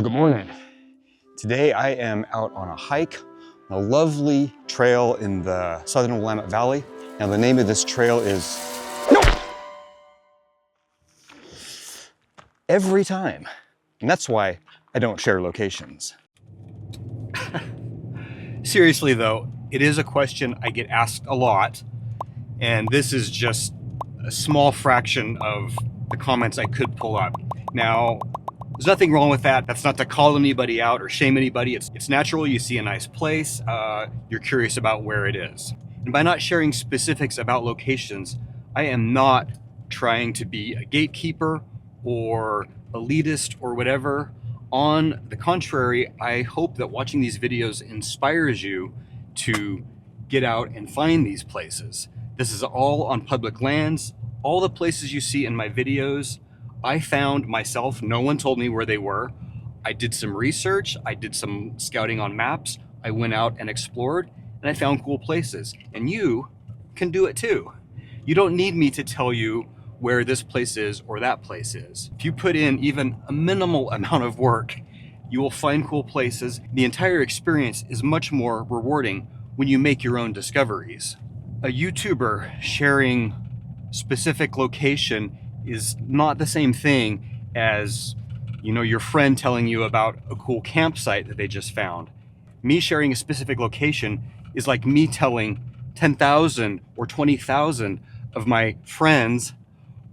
Good morning. Today I am out on a hike on a lovely trail in the southern Willamette Valley. Now the name of this trail is Every Time. And that's why I don't share locations. Seriously though, it is a question I get asked a lot, and this is just a small fraction of the comments I could pull up. Now, there's nothing wrong with that. That's not to call anybody out or shame anybody. It's natural. You see a nice place, you're curious about where it is. And by not sharing specifics about locations, I am not trying to be a gatekeeper or elitist or whatever. On the contrary, I hope that watching these videos inspires you to get out and find these places. This is all on public lands. All the places you see in my videos, I found myself. No one told me where they were. I did some research. I did some scouting on maps. I went out and explored, and I found cool places. And you can do it too. You don't need me to tell you where this place is or that place is. If you put in even a minimal amount of work, you will find cool places. The entire experience is much more rewarding when you make your own discoveries. A YouTuber sharing specific location is not the same thing as, your friend telling you about a cool campsite that they just found. Me sharing a specific location is like me telling 10,000 or 20,000 of my friends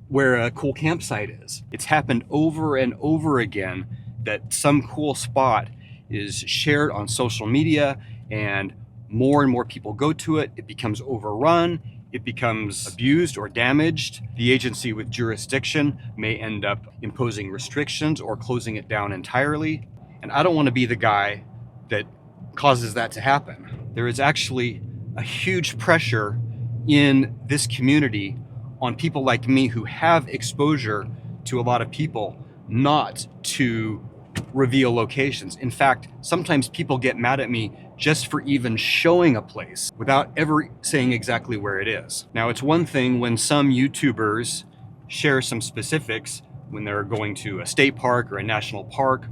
where a cool campsite is. It's happened over and over again that some cool spot is shared on social media and more people go to it. It becomes overrun. It becomes abused or damaged. The agency with jurisdiction may end up imposing restrictions or closing it down entirely. And I don't want to be the guy that causes that to happen. There is actually a huge pressure in this community on people like me who have exposure to a lot of people not to reveal locations. In fact, sometimes people get mad at me just for even showing a place without ever saying exactly where it is. Now, it's one thing when some YouTubers share some specifics when they're going to a state park or a national park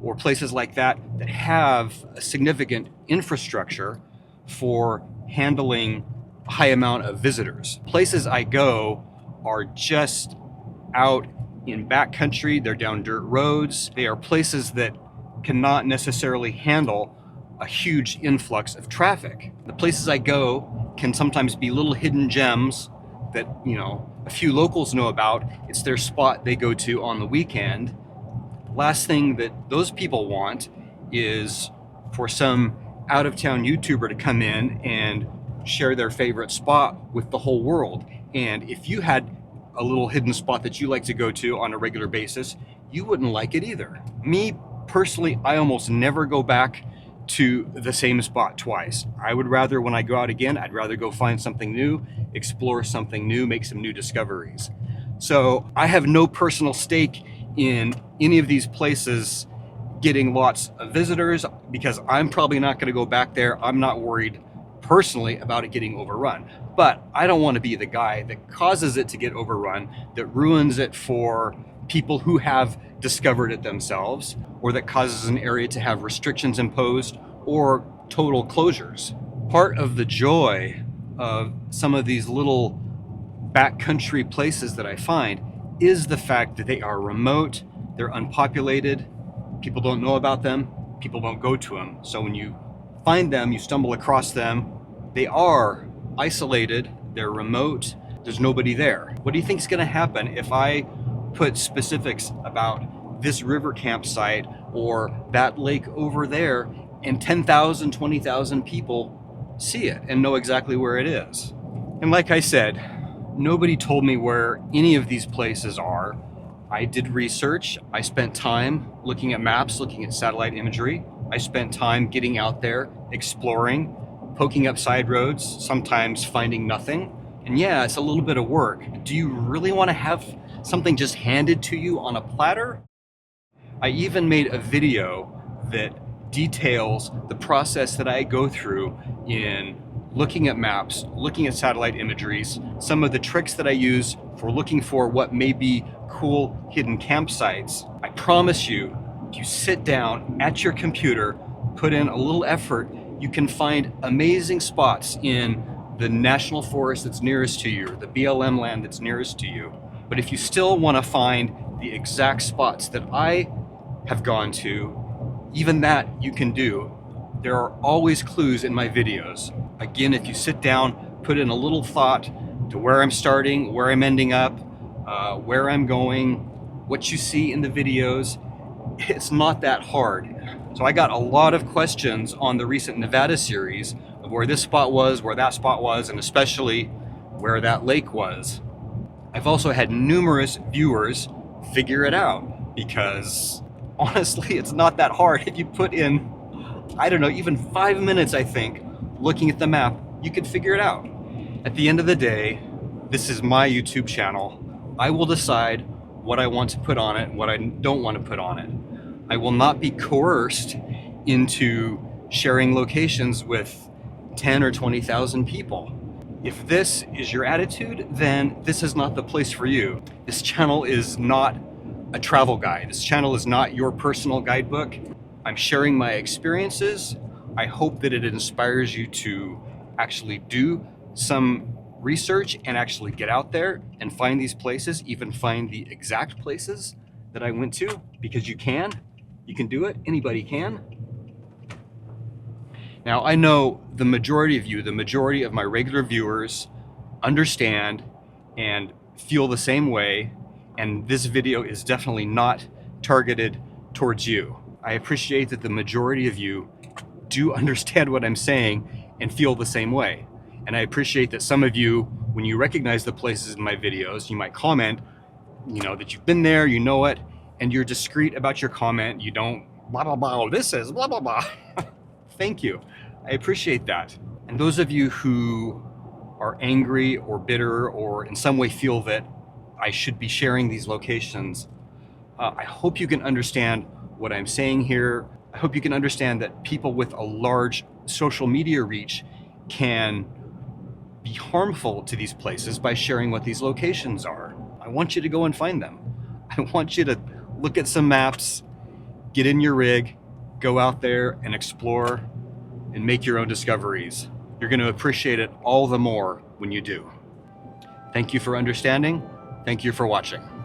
or places like that that have a significant infrastructure for handling a high amount of visitors. Places I go are just out in backcountry. They're down dirt roads. They are places that cannot necessarily handle a huge influx of traffic. The places I go can sometimes be little hidden gems that, a few locals know about. It's their spot they go to on the weekend. Last thing that those people want is for some out-of-town YouTuber to come in and share their favorite spot with the whole world. And if you had a little hidden spot that you like to go to on a regular basis, you wouldn't like it either. Me personally, I almost never go back to the same spot twice. I would rather, when I go out again, I'd rather go find something new, explore something new, make some new discoveries. So I have no personal stake in any of these places getting lots of visitors because I'm probably not going to go back there. I'm not worried personally about it getting overrun, but I don't want to be the guy that causes it to get overrun, that ruins it for people who have discovered it themselves, or that causes an area to have restrictions imposed or total closures. Part of the joy of some of these little backcountry places that I find is the fact that they are remote, they're unpopulated, people don't know about them, people don't go to them. So when you find them, you stumble across them, they are isolated, they're remote, there's nobody there. What do you think is going to happen if I put specifics about this river campsite or that lake over there and 10,000, 20,000 people see it and know exactly where it is? And like I said, nobody told me where any of these places are. I did research. I spent time looking at maps, looking at satellite imagery. I spent time getting out there, exploring, poking up side roads, sometimes finding nothing. And yeah, it's a little bit of work. Do you really want to have something just handed to you on a platter? I even made a video that details the process that I go through in looking at maps, looking at satellite imageries, some of the tricks that I use for looking for what may be cool hidden campsites. I promise you, you sit down at your computer, put in a little effort, you can find amazing spots in the national forest that's nearest to you, or the BLM land that's nearest to you. But if you still want to find the exact spots that I have gone to, even that you can do. There are always clues in my videos. Again, if you sit down, put in a little thought to where I'm starting, where I'm ending up, where I'm going, what you see in the videos, it's not that hard. So I got a lot of questions on the recent Nevada series of where this spot was, where that spot was, and especially where that lake was. I've also had numerous viewers figure it out, because honestly, it's not that hard. If you put in, I don't know, even 5 minutes, I think, looking at the map, you could figure it out. At the end of the day, this is my YouTube channel. I will decide what I want to put on it, what I don't want to put on it. I will not be coerced into sharing locations with 10 or 20,000 people. If this is your attitude, then this is not the place for you. This channel is not a travel guide. This channel is not your personal guidebook. I'm sharing my experiences. I hope that it inspires you to actually do some research and actually get out there and find these places, even find the exact places that I went to, because you can do it, anybody can. Now, I know the majority of you, the majority of my regular viewers understand and feel the same way, and this video is definitely not targeted towards you. I appreciate that the majority of you do understand what I'm saying and feel the same way. And I appreciate that some of you, when you recognize the places in my videos, you might comment, you know, that you've been there, you know it, and you're discreet about your comment. You don't blah, blah, blah, oh, this is blah, blah, blah. Thank you. I appreciate that. And those of you who are angry or bitter or in some way feel that I should be sharing these locations, I hope you can understand what I'm saying here. I hope you can understand that people with a large social media reach can be harmful to these places by sharing what these locations are. I want you to go and find them. I want you to look at some maps, get in your rig, go out there and explore and make your own discoveries. You're going to appreciate it all the more when you do. Thank you for understanding. Thank you for watching.